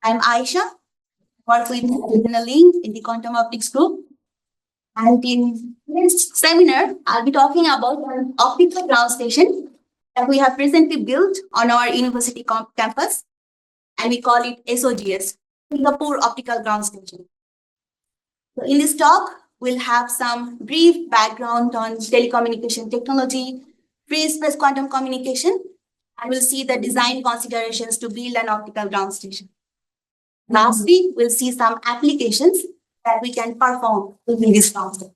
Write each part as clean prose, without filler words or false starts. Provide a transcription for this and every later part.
I'm Aisha, work with Elena Ling in the Quantum Optics group. And in this seminar, I'll be talking about an optical ground station that we have presently built on our university campus, and we call it SOGS, Singapore Optical Ground Station. So in this talk, we'll have some brief background on telecommunication technology, free space quantum communication, and we'll see the design considerations to build an optical ground station. Lastly, we'll see some applications that we can perform using this concept.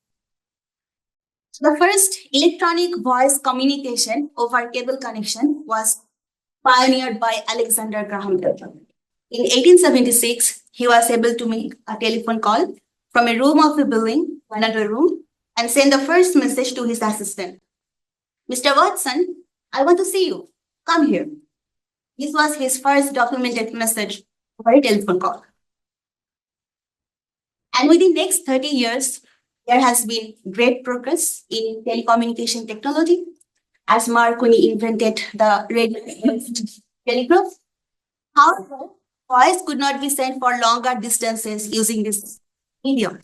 So the first electronic voice communication over cable connection was pioneered by Alexander Graham Bell. In 1876, he was able to make a telephone call from a room of a building to another room and send the first message to his assistant. Mr. Watson, I want to see you. Come here. This was his first documented message over a telephone call. And within the next 30 years, there has been great progress in telecommunication technology, as Marconi invented the radio telegraph. However, voice could not be sent for longer distances using this medium.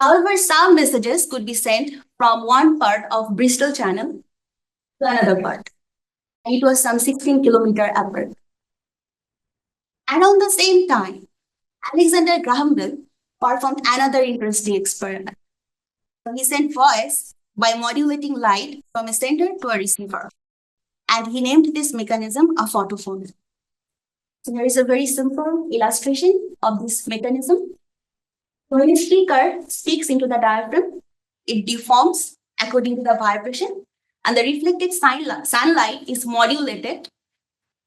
However, some messages could be sent from one part of Bristol Channel to another part. And it was some 16 kilometers apart. And on the same time, Alexander Graham Bell performed another interesting experiment. So he sent voice by modulating light from a sender to a receiver. And he named this mechanism a photophone. So there is a very simple illustration of this mechanism. When a speaker speaks into the diaphragm, it deforms according to the vibration, and the reflected sunlight is modulated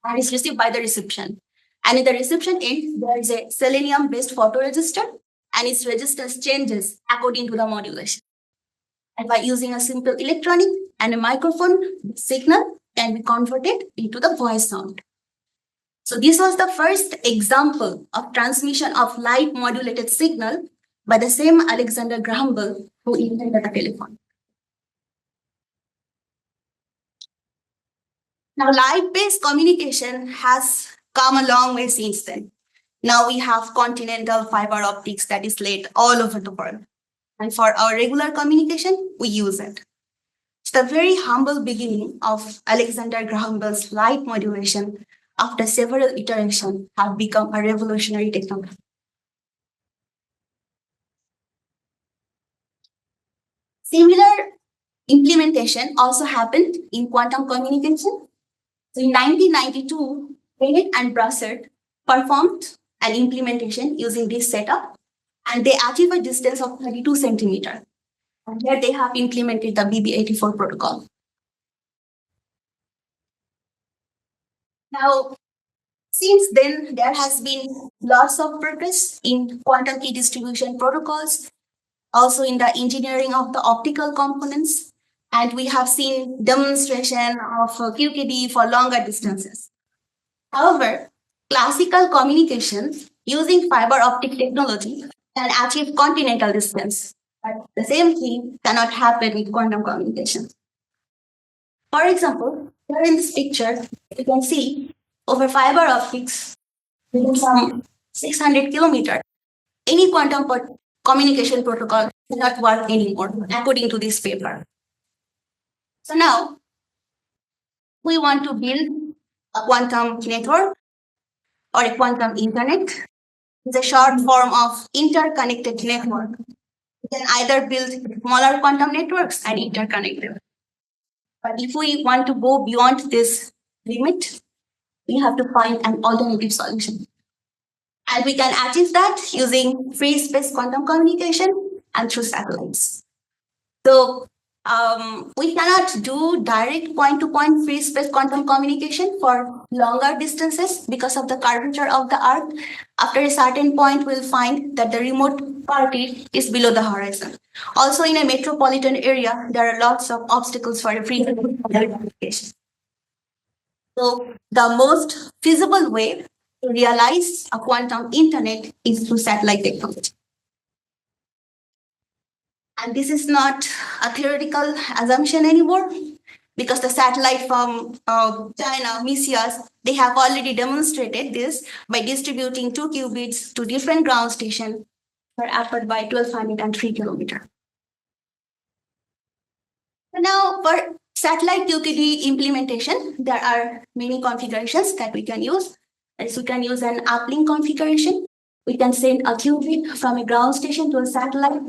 and is received by the reception. And in the reception end, there is a selenium-based photoresistor, and its resistance changes according to the modulation. And by using a simple electronic and a microphone, the signal can be converted into the voice sound. So this was the first example of transmission of light modulated signal by the same Alexander Graham Bell who invented the telephone. Now, light-based communication has come a long way since then. Now we have continental fiber optics that is laid all over the world. And for our regular communication, we use it. So the very humble beginning of Alexander Graham Bell's light modulation after several iterations have become a revolutionary technology. Similar implementation also happened in quantum communication. So in 1992, Bennett and Brassard performed an implementation using this setup, and they achieved a distance of 32 centimeters. And here they have implemented the BB84 protocol. Now, since then, there has been lots of progress in quantum key distribution protocols, also in the engineering of the optical components, and we have seen demonstration of QKD for longer distances. However, classical communication using fiber optic technology can achieve continental distance, but the same thing cannot happen with quantum communication. For example, here in this picture, you can see over fiber optics within some 600 kilometers, any quantum communication protocol cannot work anymore, according to this paper. So now, we want to build a quantum network or a quantum internet. It's a short form of interconnected network. We can either build smaller quantum networks and interconnect them. But if we want to go beyond this limit, we have to find an alternative solution. And we can achieve that using free space quantum communication and through satellites. So we cannot do direct point-to-point free space quantum communication for longer distances because of the curvature of the Earth. After a certain point, we'll find that the remote party is below the horizon. Also, in a metropolitan area, there are lots of obstacles for a free communication. So the most feasible way to realize a quantum internet is through satellite technology. And this is not a theoretical assumption anymore, because the satellite from China, Messias, They have already demonstrated this by distributing 2 qubits to different ground stations for effort by 1203 kilometers. Now, for satellite QKD implementation, there are many configurations that we can use. As we can use an uplink configuration. We can send a qubit from a ground station to a satellite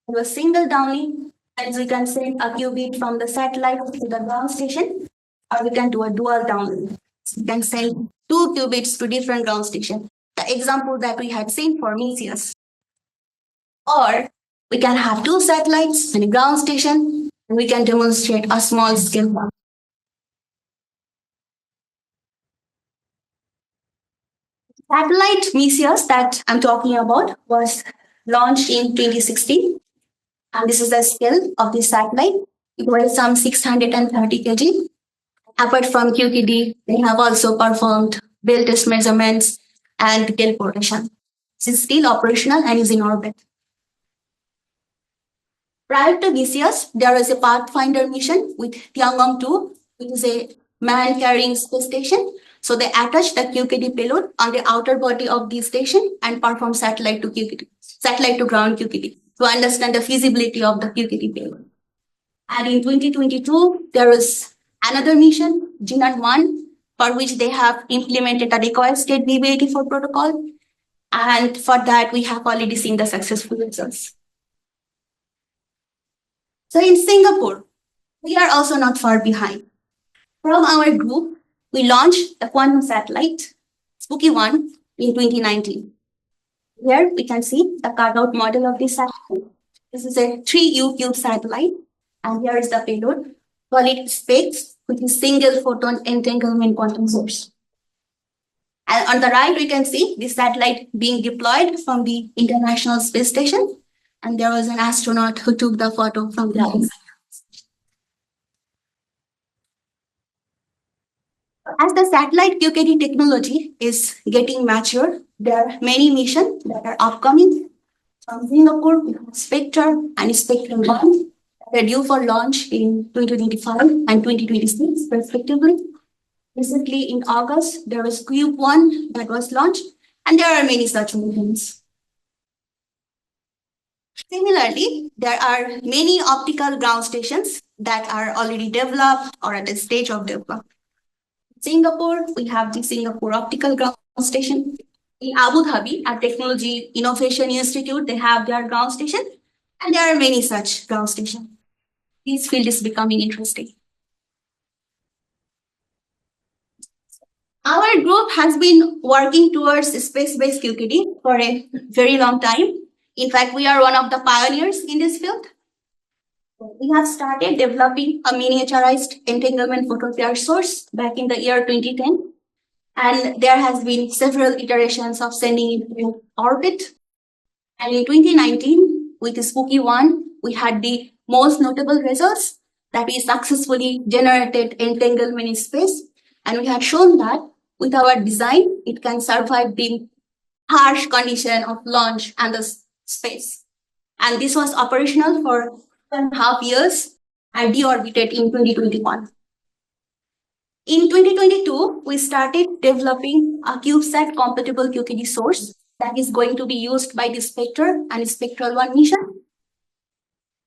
to a single downlink. As we can send a qubit from the satellite to the ground station, or we can do a dual downlink. We can send 2 qubits to different ground stations. The example that we had seen for Mesius. Or we can have 2 satellites and a ground station, and we can demonstrate a small scale one. Satellite Mesius that I'm talking about was launched in 2016. And this is the scale of this satellite. It weighs some 630 kg. Apart from QKD, they have also performed Bell test measurements and teleportation. This is still operational and is in orbit. Prior to Mesius, there was a Pathfinder mission with Tiangong 2, which is a man-carrying space station. So they attached the QKD payload on the outer body of the station and performed satellite to QKD, satellite to ground QKD to understand the feasibility of the QKD payload. And in 2022, there was another mission, GNAT-1, for which they have implemented a required state BB84 protocol. And for that, we have already seen the successful results. So in Singapore, we are also not far behind. From our group, we launched the quantum satellite, Spooky-1, in 2019. Here we can see the cutout model of this satellite. This is a 3U cube satellite, and here is the payload, call it SPECS, which is single photon entanglement quantum source. And on the right, we can see the satellite being deployed from the International Space Station, and there was an astronaut who took the photo from the outside. As the satellite QKD technology is getting mature, there are many missions that are upcoming. From Singapore, we have Spectre and Spectrum-1 that are due for launch in 2025 and 2026, respectively. Recently, in August, there was Cube-1 that was launched, and there are many such missions. Similarly, there are many optical ground stations that are already developed or at the stage of development. In Singapore, we have the Singapore Optical Ground Station. In Abu Dhabi, at Technology Innovation Institute, they have their ground station, and there are many such ground stations. This field is becoming interesting. Our group has been working towards space-based QKD for a very long time. In fact, we are one of the pioneers in this field. We have started developing a miniaturized entanglement photon pair source back in the year 2010. And there has been several iterations of sending it in orbit. And in 2019, with the Spooky-1, we had the most notable results that we successfully generated entanglement in space. And we had shown that with our design, it can survive the harsh condition of launch and the space. And this was operational for 2.5 years and deorbited in 2021. In 2022, we started developing a CubeSat compatible QKD source that is going to be used by the Spectre and Spectral-1 mission.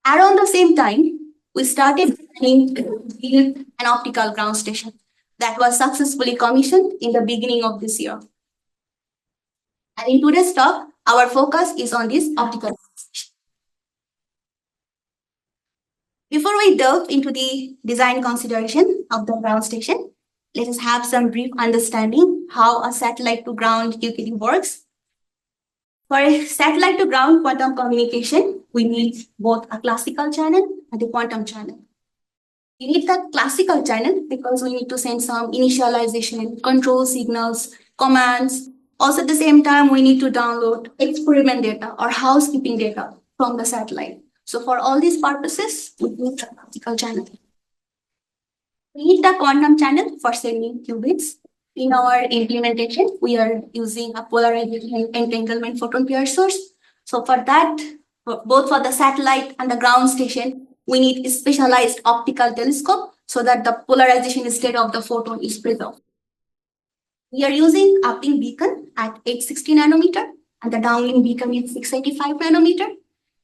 Around the same time, we started building an optical ground station that was successfully commissioned in the beginning of this year. And in today's talk, our focus is on this optical ground station. Before we delve into the design consideration of the ground station, let us have some brief understanding how a satellite to ground QKD works. For a satellite to ground quantum communication, we need both a classical channel and a quantum channel. We need the classical channel because we need to send some initialization, control signals, commands. Also at the same time, we need to download experiment data or housekeeping data from the satellite. So for all these purposes, we need the classical channel. We need the quantum channel for sending qubits. In our implementation, we are using a polarization entanglement photon pair source. So for that, both for the satellite and the ground station, we need a specialized optical telescope so that the polarization state of the photon is preserved. We are using uplink beacon at 860 nanometer and the downlink beacon is 685 nanometer.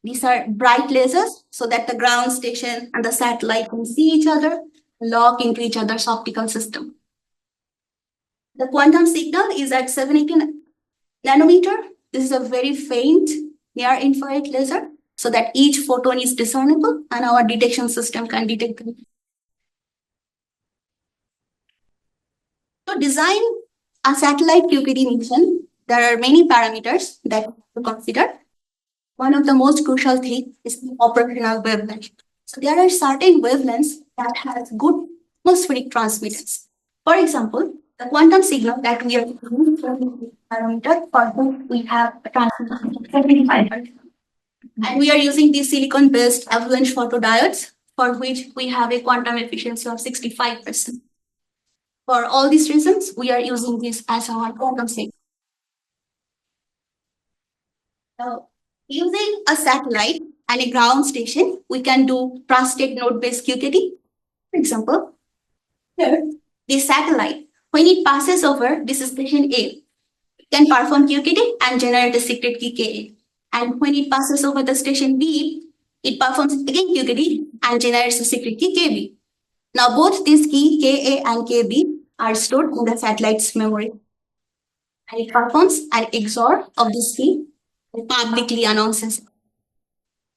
These are bright lasers so that the ground station and the satellite can see each other, lock into each other's optical system. The quantum signal is at 780 nanometer. This is a very faint near infrared laser so that each photon is discernible and our detection system can detect them. To design a satellite QKD mission, there are many parameters that to consider. One of the most crucial things is the operational wavelength. So there are certain wavelengths that have good atmospheric transmittance. For example, the quantum signal that we are using for the parameter for which we have a transmission of 75%. And we are using these silicon-based avalanche photodiodes for which we have a quantum efficiency of 65%. For all these reasons, we are using this as our quantum signal. Now, using a satellite and a ground station, we can do trusted node-based QKD. For example, here, this satellite, when it passes over this station A, it can perform QKD and generate a secret key KA. And when it passes over the station B, it performs again QKD and generates a secret key KB. Now, both this key KA and KB are stored in the satellite's memory. And it performs an XOR of this key and publicly announces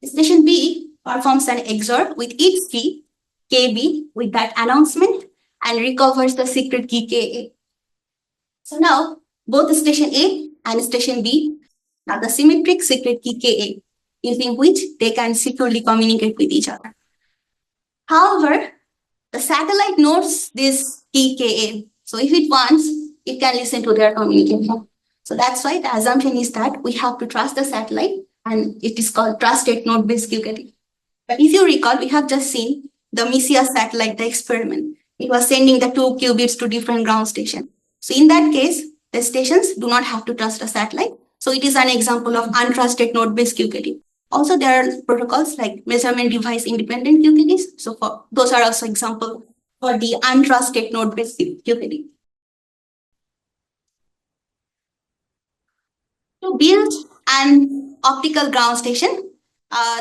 it. Station B performs an XOR with its key KB with that announcement and recovers the secret key KA. So now, both station A and station B have the symmetric secret key KA, using which they can securely communicate with each other. However, the satellite knows this key KA. So if it wants, it can listen to their communication. So that's why the assumption is that we have to trust the satellite, and it is called trusted node-based QKD. But if you recall, we have just seen the MESIA satellite, the experiment. It was sending the two qubits to different ground stations. So in that case, the stations do not have to trust a satellite. So it is an example of untrusted node-based QKD. Also, there are protocols like measurement device independent QKDs. So those are also examples for the untrusted node-based QKD. To build an optical ground station,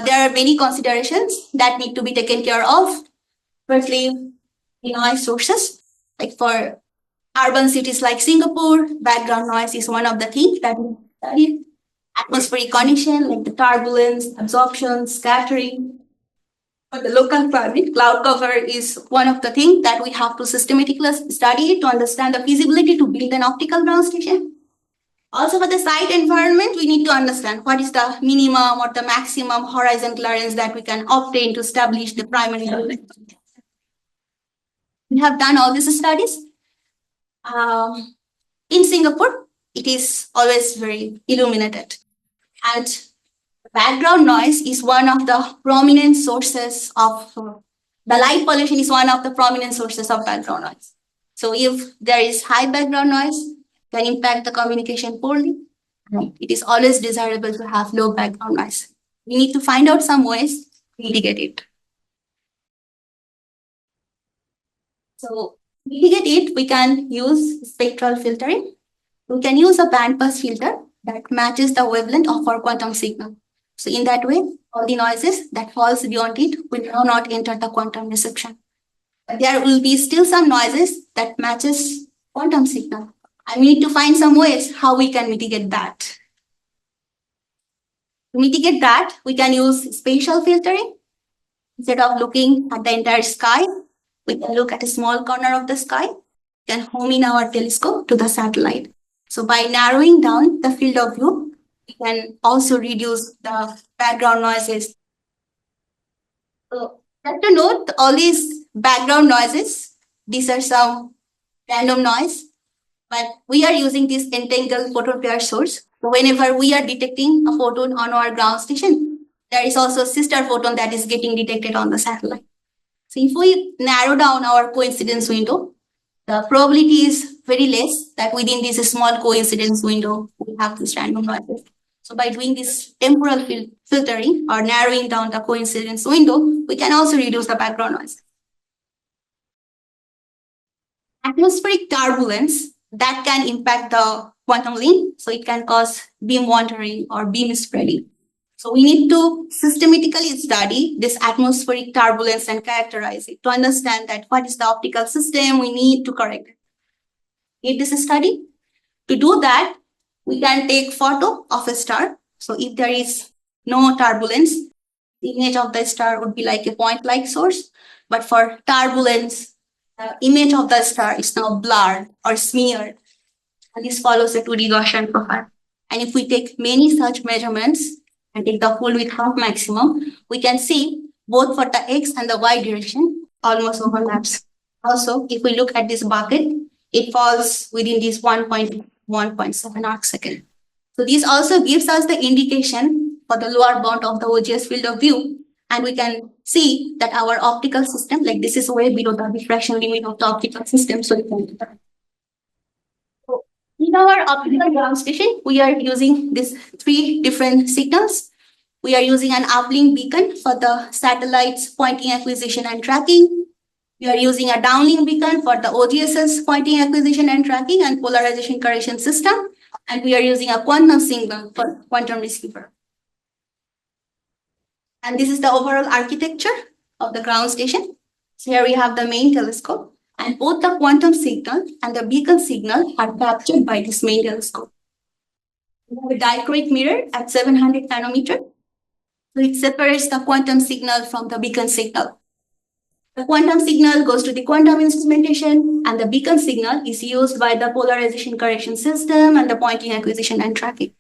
there are many considerations that need to be taken care of. Firstly, noise sources. Like for urban cities like Singapore, background noise is one of the things that we study. Atmospheric condition like the turbulence, absorption, scattering. For the local climate, cloud cover is one of the things that we have to systematically study to understand the feasibility to build an optical ground station. Also, for the site environment, we need to understand what is the minimum or the maximum horizon clearance that we can obtain to establish the primary element. We have done all these studies. In Singapore, it is always very illuminated. And background noise is one of the prominent sources of, the light pollution is one of the prominent sources of background noise. So if there is high background noise, can impact the communication poorly. It is always desirable to have low background noise. We need to find out some ways to mitigate it. So mitigate it, we can use spectral filtering. We can use a bandpass filter that matches the wavelength of our quantum signal. So in that way, all the noises that falls beyond it will now not enter the quantum reception. But there will be still some noises that matches quantum signal. And we need to find some ways how we can mitigate that. To mitigate that, we can use spatial filtering. Instead of looking at the entire sky, we can look at a small corner of the sky, we can home in our telescope to the satellite. So by narrowing down the field of view, we can also reduce the background noises. So just to note, all these background noises, these are some random noise, but we are using this entangled photon pair source. So whenever we are detecting a photon on our ground station, there is also a sister photon that is getting detected on the satellite. So if we narrow down our coincidence window, the probability is very less that within this small coincidence window, we have this random noises. So by doing this temporal filtering or narrowing down the coincidence window, we can also reduce the background noise. Atmospheric turbulence that can impact the quantum link. So it can cause beam wandering or beam spreading. So we need to systematically study this atmospheric turbulence and characterize it to understand that what is the optical system we need to correct it. In this study, to do that, we can take photo of a star. So if there is no turbulence, the image of the star would be like a point light source. But for turbulence, the image of the star is now blurred or smeared. And this follows a 2D Gaussian profile. And if we take many such measurements and take the full width half maximum, we can see both for the X and the Y direction almost overlaps. Also, if we look at this bucket, it falls within this 1.1.7 arc second. So this also gives us the indication for the lower bound of the OGS field of view. And we can see that our optical system, like this is way below the diffraction limit of the optical system. So we can in our optical ground station, we are using these three different signals. We are using an uplink beacon for the satellite's pointing acquisition and tracking. We are using a downlink beacon for the OGS's pointing acquisition and tracking and polarization correction system. And we are using a quantum signal for quantum receiver. And this is the overall architecture of the ground station. So here we have the main telescope. And both the quantum signal and the beacon signal are captured by this main telescope. We have a dichroic mirror at 700 nanometer. So it separates the quantum signal from the beacon signal. The quantum signal goes to the quantum instrumentation, and the beacon signal is used by the polarization correction system and the pointing acquisition and tracking.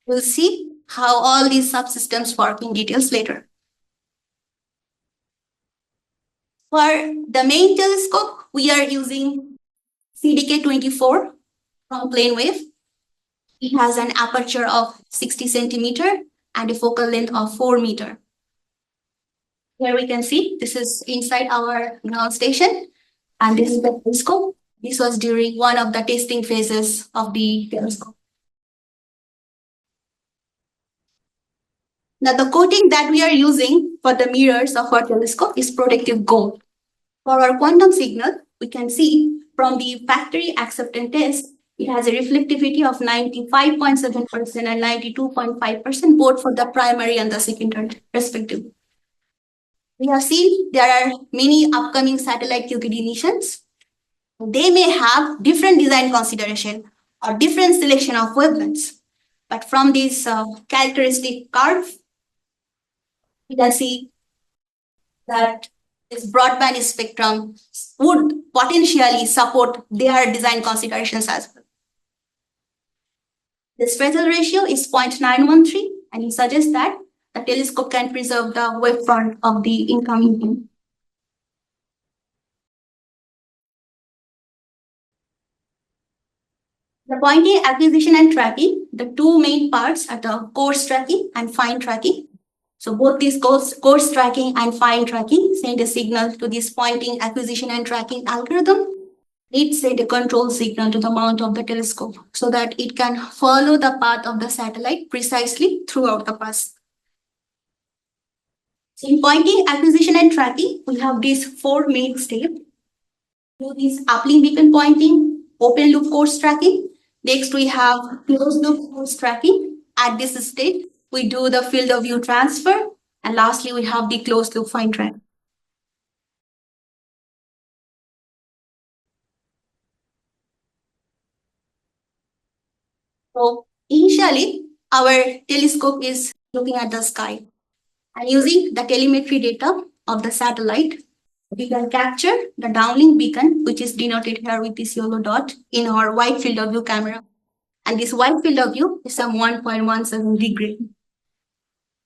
We'll see how all these subsystems work in details later. For the main telescope, we are using CDK24 from PlaneWave. It has an aperture of 60 centimeter and a focal length of 4 meter. Here we can see this is inside our ground station, and this is the telescope. This was during one of the testing phases of the telescope. Now the coating that we are using for the mirrors of our telescope is protective gold. For our quantum signal, we can see from the factory acceptance test, it has a reflectivity of 95.7% and 92.5%, both for the primary and the secondary, respectively. We have seen there are many upcoming satellite QKD missions. They may have different design consideration or different selection of wavelengths. But from this characteristic curve, we can see that this broadband spectrum would potentially support their design considerations as well. The Fresnel ratio is 0.913, and it suggests that the telescope can preserve the wavefront of the incoming beam. The pointing acquisition and tracking, the two main parts are the coarse tracking and fine tracking. So both these coarse tracking and fine tracking send a signal to this pointing acquisition and tracking algorithm. It sends a control signal to the mount of the telescope so that it can follow the path of the satellite precisely throughout the path. So in pointing acquisition and tracking, we have these four main steps. Do this uplink beacon pointing, open loop coarse tracking. Next, we have closed loop coarse tracking. At this stage, we do the field of view transfer. And lastly, we have the closed loop fine track. So initially, our telescope is looking at the sky. And using the telemetry data of the satellite, we can capture the downlink beacon, which is denoted here with this yellow dot, in our wide field of view camera. And this wide field of view is some 1.17 degree.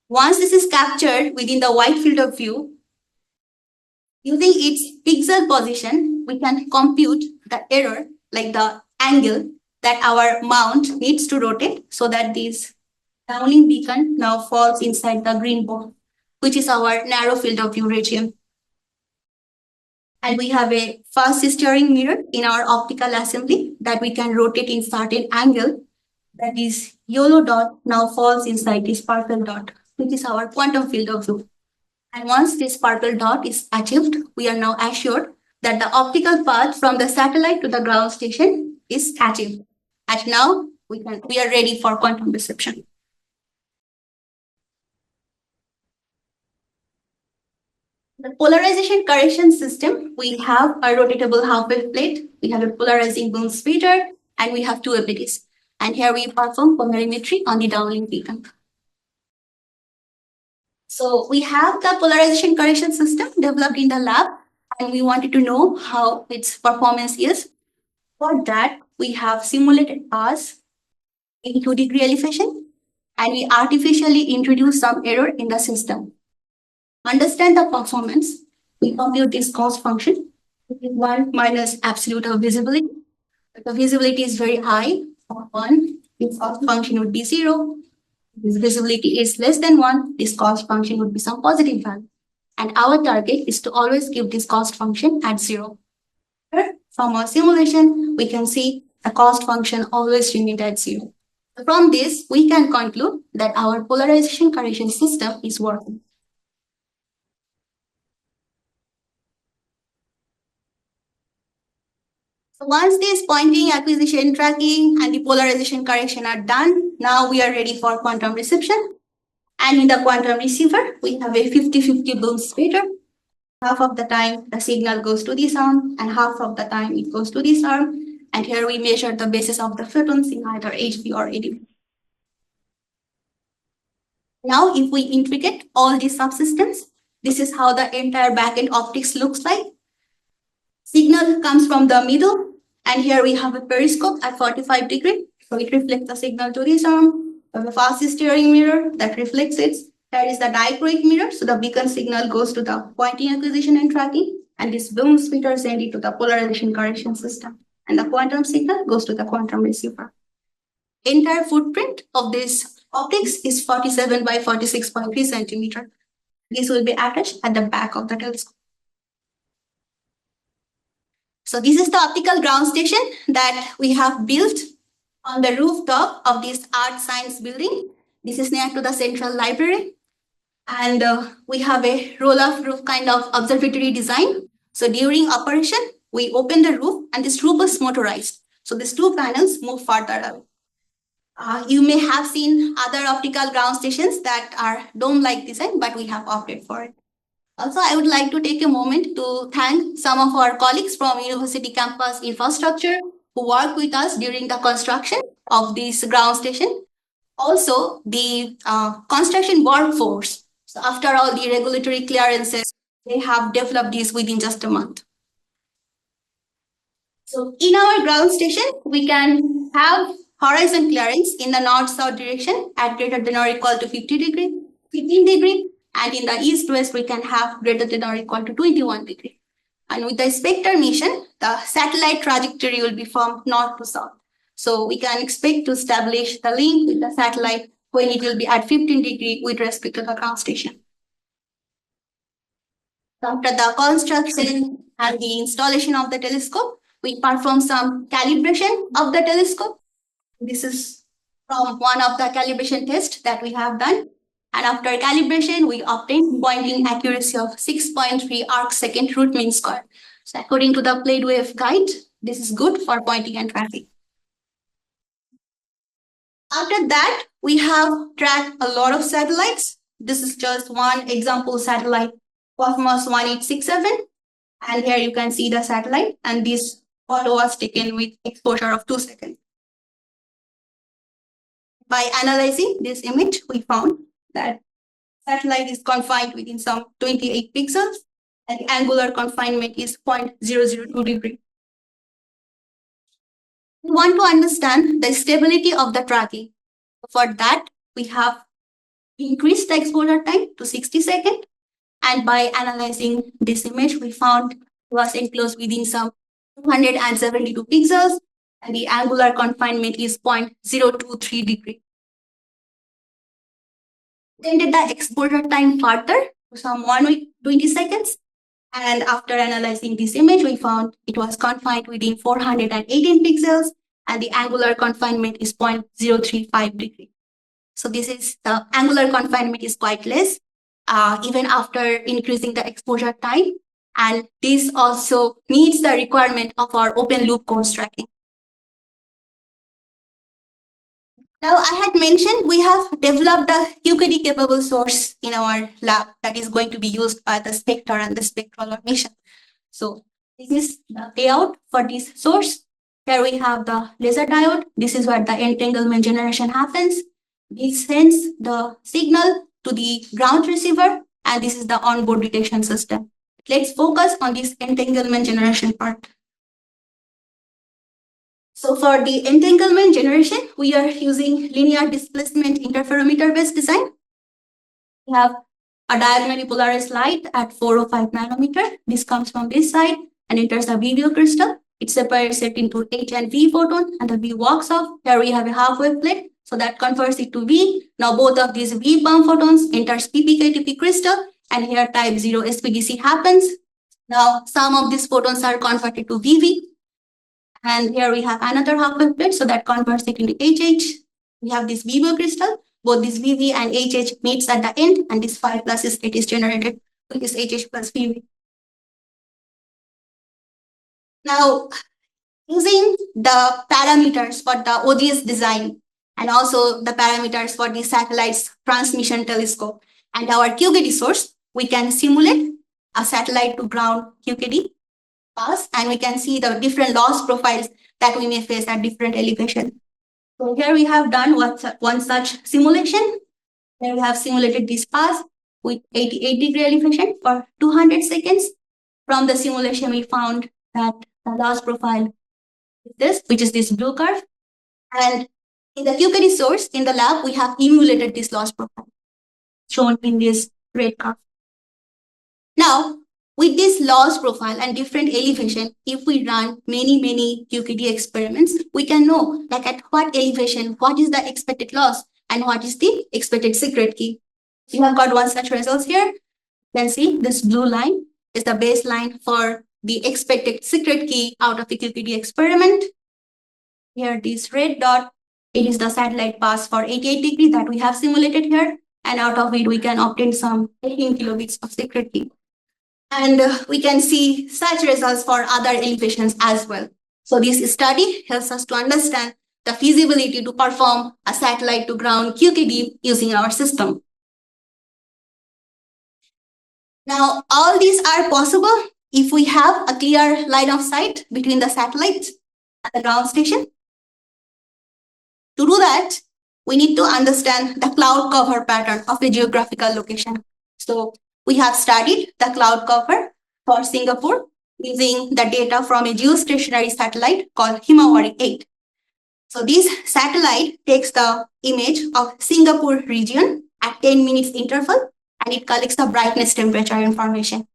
Once this is captured within the wide field of view, using its pixel position, we can compute the error, like the angle that our mount needs to rotate so that this downlink beacon now falls inside the green ball, which is our narrow field of view region. And we have a fast steering mirror in our optical assembly that we can rotate in certain angle. That is yellow dot now falls inside this purple dot, which is our quantum field of view. And once this purple dot is achieved, we are now assured that the optical path from the satellite to the ground station is achieved. And now we are ready for quantum reception. The polarization correction system, we have a rotatable half-wave plate, we have a polarizing boom splitter, and we have two abilities. And here we perform polarimetry on the downlink beacon. So we have the polarization correction system developed in the lab, and we wanted to know how its performance is. For that, we have simulated paths in 2-degree elevation, and we artificially introduce some error in the system. Understand the performance, we compute this cost function, 1 minus absolute of visibility. If the visibility is very high, 1, its cost function would be 0. If visibility is less than 1, this cost function would be some positive value. And our target is to always keep this cost function at 0. From our simulation, we can see the cost function always remains at 0. From this, we can conclude that our polarization correction system is working. So once this pointing, acquisition, tracking, and the polarization correction are done, now we are ready for quantum reception. And in the quantum receiver, we have a 50-50 boom splitter. Half of the time the signal goes to this arm, and half of the time it goes to this arm. And here we measure the basis of the photons in either HV or ADV. Now, if we integrate all these subsystems, this is how the entire backend optics looks like. Signal comes from the middle, and here we have a periscope at 45 degrees. So it reflects the signal to this arm. We have a fast steering mirror that reflects it. Here is the dichroic mirror. So the beacon signal goes to the pointing, acquisition, and tracking. And this boom splitter sends it to the polarization correction system. And the quantum signal goes to the quantum receiver. Entire footprint of this optics is 47 by 46.3 centimeter. This will be attached at the back of the telescope. So this is the optical ground station that we have built on the rooftop of this art science building. This is near to the central library. And we have a roll-off roof kind of observatory design. So during operation, we open the roof and this roof is motorized. So these two panels move further away. You may have seen other optical ground stations that are dome-like design, but we have opted for it. Also, I would like to take a moment to thank some of our colleagues from University Campus Infrastructure who worked with us during the construction of this ground station. Also, the construction workforce. So after all the regulatory clearances, they have developed this within just a month. So in our ground station, we can have horizon clearance in the north-south direction at greater than or equal to 50 degree, 15 degree. And in the east-west, we can have greater than or equal to 21 degree. And with the Spectre mission, the satellite trajectory will be from north to south. So we can expect to establish the link with the satellite when it will be at 15 degree with respect to the ground station. After the construction and the installation of the telescope, we perform some calibration of the telescope. This is from one of the calibration tests that we have done. And after calibration, we obtain pointing accuracy of 6.3 arc-second root mean square. So according to the Played Wave guide, this is good for pointing and tracking. After that, we have tracked a lot of satellites. This is just one example satellite, Cosmos 1867. And here you can see the satellite, and this photo was taken with exposure of 2 seconds. By analyzing this image, we found that satellite is confined within some 28 pixels, and the angular confinement is 0.002 degree. We want to understand the stability of the tracking. For that, we have increased the exposure time to 60 seconds. And by analyzing this image, we found it was enclosed within some 272 pixels, and the angular confinement is 0.023 degree. Then did the exposure time further to some 1 week, 20 seconds. And after analyzing this image, we found it was confined within 418 pixels, and the angular confinement is 0.035 degree. So this is the angular confinement is quite less, even after increasing the exposure time. And this also meets the requirement of our open loop course tracking. Now, I had mentioned we have developed a QKD capable source in our lab that is going to be used by the Spectre and the spectral mission. So this is the layout for this source. Here we have the laser diode. This is where the entanglement generation happens. This sends the signal to the ground receiver, and this is the onboard detection system. Let's focus on this entanglement generation part. So for the entanglement generation, we are using linear displacement interferometer based design. We have a diagonally polarized light at 405 nanometer. This comes from this side and enters the video crystal. It separates it into H and V photon, and the V walks off. Here we have a half-wave plate, so that converts it to V. Now both of these V bump photons enters PPKTP crystal, and here type 0 SPDC happens. Now some of these photons are converted to VV, and here we have another half-wave plate, so that converts it into HH. We have this VV crystal. Both this VV and HH meets at the end, and this 5 plus state is generated with this HH plus VV. Now, using the parameters for the ODS design and also the parameters for the satellite's transmission telescope and our QKD source, we can simulate a satellite to ground QKD pass, and we can see the different loss profiles that we may face at different elevation. So here we have done one such simulation. Here we have simulated this pass with 88-degree elevation for 200 seconds. From the simulation, we found that the loss profile is this, which is this blue curve. And in the QKD source, in the lab, we have emulated this loss profile shown in this red curve. Now, with this loss profile and different elevation, if we run many QKD experiments, we can know like at what elevation, what is the expected loss and what is the expected secret key. We have got one such results here. You can see this blue line is the baseline for the expected secret key out of the QKD experiment. Here, this red dot, it is the satellite pass for 88 degree that we have simulated here. And out of it, we can obtain some 18 kilobits of secret key. And we can see such results for other elevations as well. So this study helps us to understand the feasibility to perform a satellite to ground QKD using our system. Now, all these are possible if we have a clear line of sight between the satellites and the ground station. To do that, we need to understand the cloud cover pattern of a geographical location. So we have studied the cloud cover for Singapore using the data from a geostationary satellite called Himawari 8. So this satellite takes the image of Singapore region at 10 minutes interval, and it collects the brightness temperature information.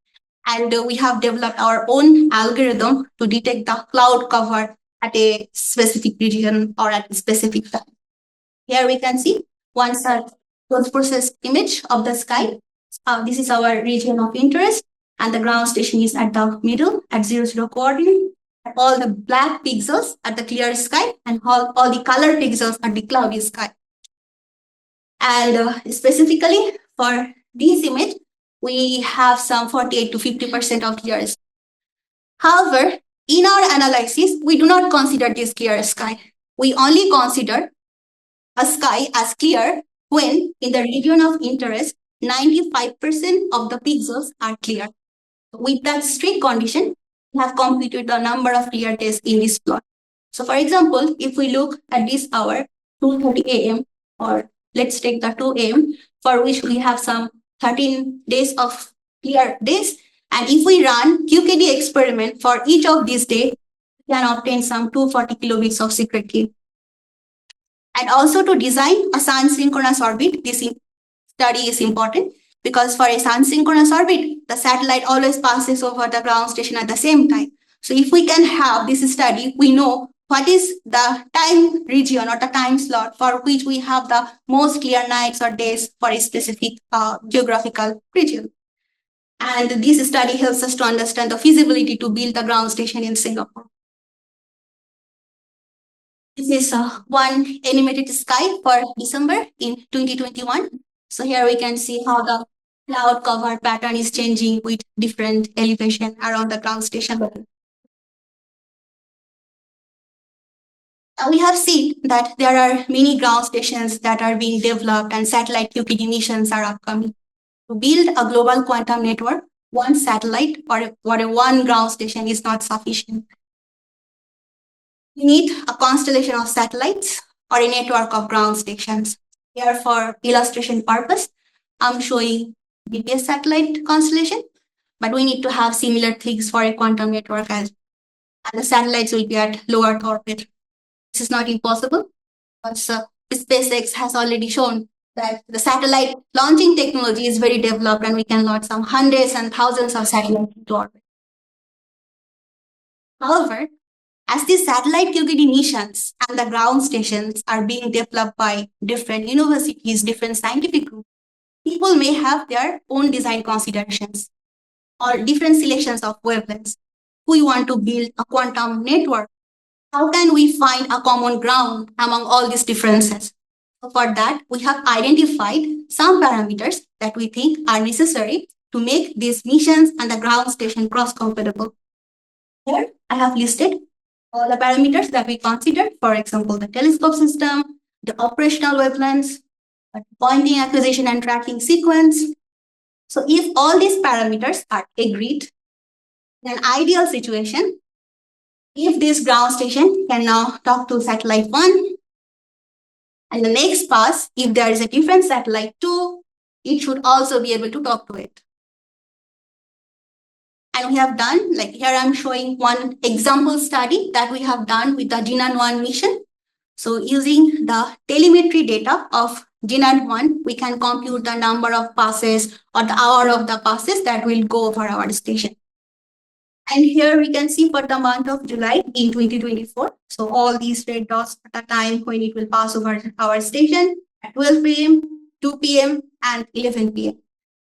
And we have developed our own algorithm to detect the cloud cover at a specific region or at a specific time. Here we can see one such post-processed image of the sky. This is our region of interest, and the ground station is at the middle at 00 coordinate. All the black pixels at the clear sky, and all the color pixels at the cloudy sky. And specifically for this image, we have some 48 to 50% of clear sky. However, in our analysis, we do not consider this clear sky. We only consider a sky as clear when in the region of interest, 95% of the pixels are clear. With that strict condition, we have computed the number of clear days in this plot. So for example, if we look at this hour, 2:30 a.m., or let's take the 2 a.m., for which we have some 13 days of clear days. And if we run QKD experiment for each of these days, we can obtain some 240 kilobits of secret key. And also to design a sun-synchronous orbit, this study is important because for a sun-synchronous orbit, the satellite always passes over the ground station at the same time. So if we can have this study, we know what is the time region or the time slot for which we have the most clear nights or days for a specific geographical region. And this study helps us to understand the feasibility to build the ground station in Singapore. This is one animated sky for December in 2021. So here we can see how the cloud cover pattern is changing with different elevation around the ground station. We have seen that there are many ground stations that are being developed and satellite QPD missions are upcoming. To build a global quantum network, one satellite or a one ground station is not sufficient. We need a constellation of satellites or a network of ground stations. Here, for illustration purpose, I'm showing GPS satellite constellation, but we need to have similar things for a quantum network as, and the satellites will be at low Earth orbit. This is not impossible, but SpaceX has already shown that the satellite launching technology is very developed and we can launch some hundreds and thousands of satellites into orbit. However, as these satellite QPD missions and the ground stations are being developed by different universities, different scientific groups, people may have their own design considerations or different selections of wavelengths. We want to build a quantum network. How can we find a common ground among all these differences? So for that, we have identified some parameters that we think are necessary to make these missions and the ground station cross-compatible. Here, I have listed all the parameters that we consider, for example, the telescope system, the operational wavelengths, pointing acquisition and tracking sequence. So if all these parameters are agreed, in an ideal situation, if this ground station can now talk to satellite 1, and the next pass, if there is a different satellite 2, it should also be able to talk to it. And we have done, like here I'm showing one example study that we have done with the Jinan-1 mission. So using the telemetry data of Jinan-1, we can compute the number of passes or the hour of the passes that will go over our station. And here we can see for the month of July in 2024. So all these red dots at the time when it will pass over our station at 12 p.m., 2 p.m. and 11 p.m.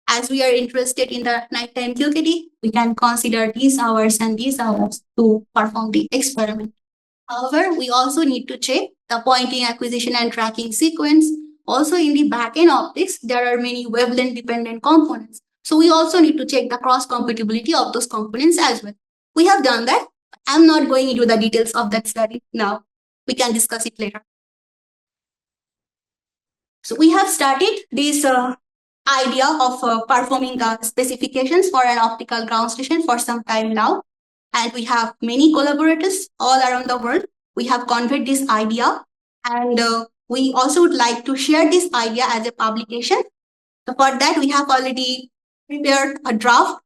As we are interested in the nighttime QKD, we can consider these hours and these hours to perform the experiment. However, we also need to check the pointing acquisition and tracking sequence. Also in the backend optics, there are many wavelength dependent components. So we also need to check the cross compatibility of those components as well. We have done that. I'm not going into the details of that study now. We can discuss it later. So we have started this idea of performing the specifications for an optical ground station for some time now. And we have many collaborators all around the world. We have conveyed this idea and we also would like to share this idea as a publication. So for that, we have already prepared a draft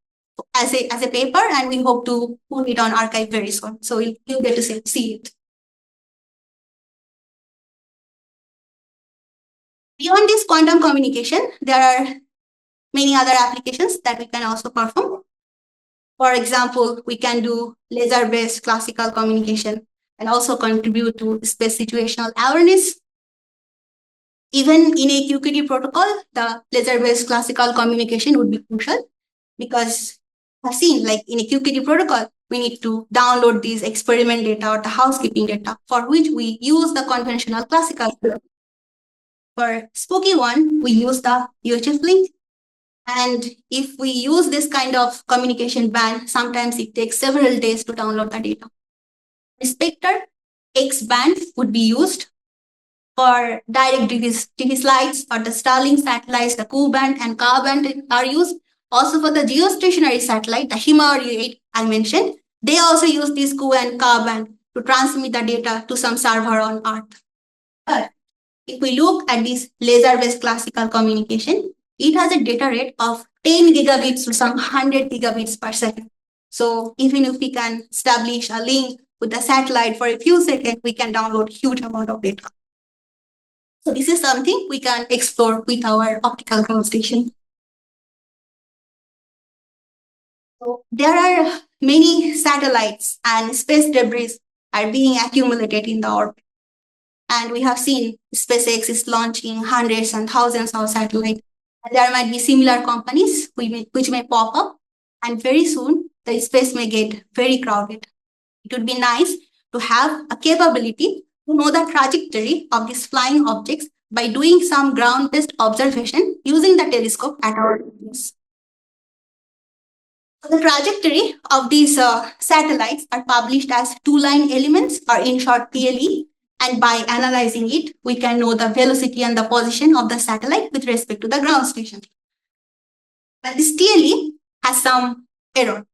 as a paper and we hope to put it on arXiv very soon. So you'll get to see it. Beyond this quantum communication, there are many other applications that we can also perform. For example, we can do laser-based classical communication and also contribute to space situational awareness. Even in a QKD protocol, the laser-based classical communication would be crucial because I've seen like in a QKD protocol, we need to download these experiment data or the housekeeping data for which we use the conventional classical. For Spooky one, we use the UHF link. And if we use this kind of communication band, sometimes it takes several days to download the data. Spectre X band would be used for direct TV slides or the Starlink satellites, the Ku band and Ka band are used. Also for the geostationary satellite, the Himari 8 I mentioned, they also use this Ku and Ka band to transmit the data to some server on Earth. But if we look at this laser-based classical communication, it has a data rate of 10 gigabits to some 100 gigabits per second. So even if we can establish a link with the satellite for a few seconds, we can download huge amount of data. So this is something we can explore with our optical ground station. So there are many satellites and space debris are being accumulated in the orbit. And we have seen SpaceX is launching hundreds and thousands of satellites. And there might be similar companies which may pop up. And very soon, the space may get very crowded. It would be nice to have a capability to know the trajectory of these flying objects by doing some ground-based observation using the telescope at our place. The trajectory of these satellites are published as two-line elements or in short PLE. And by analyzing it, we can know the velocity and the position of the satellite with respect to the ground station. But this TLE has some error.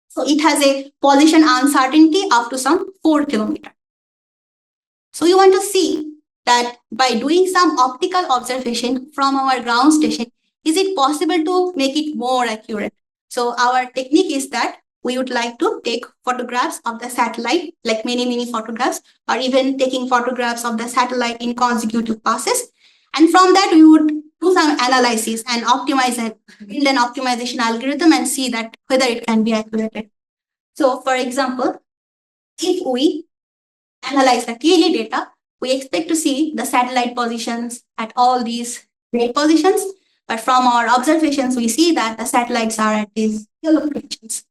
So it has a position uncertainty up to some 4 kilometers. So you want to see that by doing some optical observation from our ground station, is it possible to make it more accurate? So our technique is that we would like to take photographs of the satellite, like many photographs, or even taking photographs of the satellite in consecutive passes. And from that, we would do some analysis and optimize it, build an optimization algorithm and see that whether it can be accurate. So for example, if we analyze the TLE data, we expect to see the satellite positions at all these red positions. But from our observations, we see that the satellites are at these yellow positions.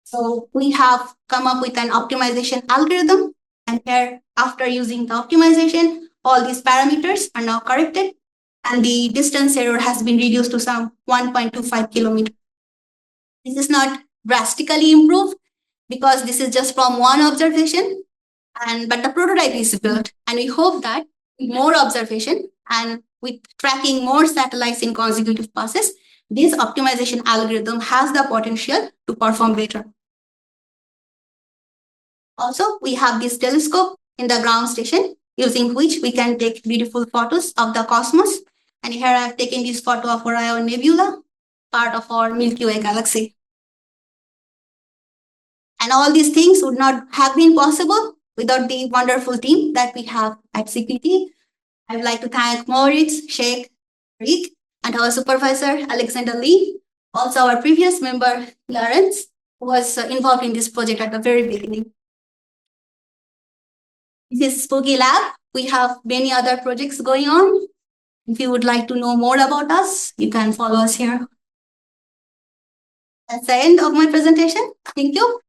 So we have come up with an optimization algorithm. And here, after using the optimization, all these parameters are now corrected. And the distance error has been reduced to some 1.25 kilometers. This is not drastically improved because this is just from one observation. But the prototype is built, and we hope that with more observation and with tracking more satellites in consecutive passes, this optimization algorithm has the potential to perform better. Also, we have this telescope in the ground station using which we can take beautiful photos of the cosmos. And here I have taken this photo of Orion Nebula, part of our Milky Way galaxy. And all these things would not have been possible without the wonderful team that we have at CPT. I would like to thank Moritz, Sheikh, Rick, and our supervisor, Alexander Lee, also our previous member, Lawrence, who was involved in this project at the very beginning. This is Spooky Lab. We have many other projects going on. If you would like to know more about us, you can follow us here. That's the end of my presentation. Thank you.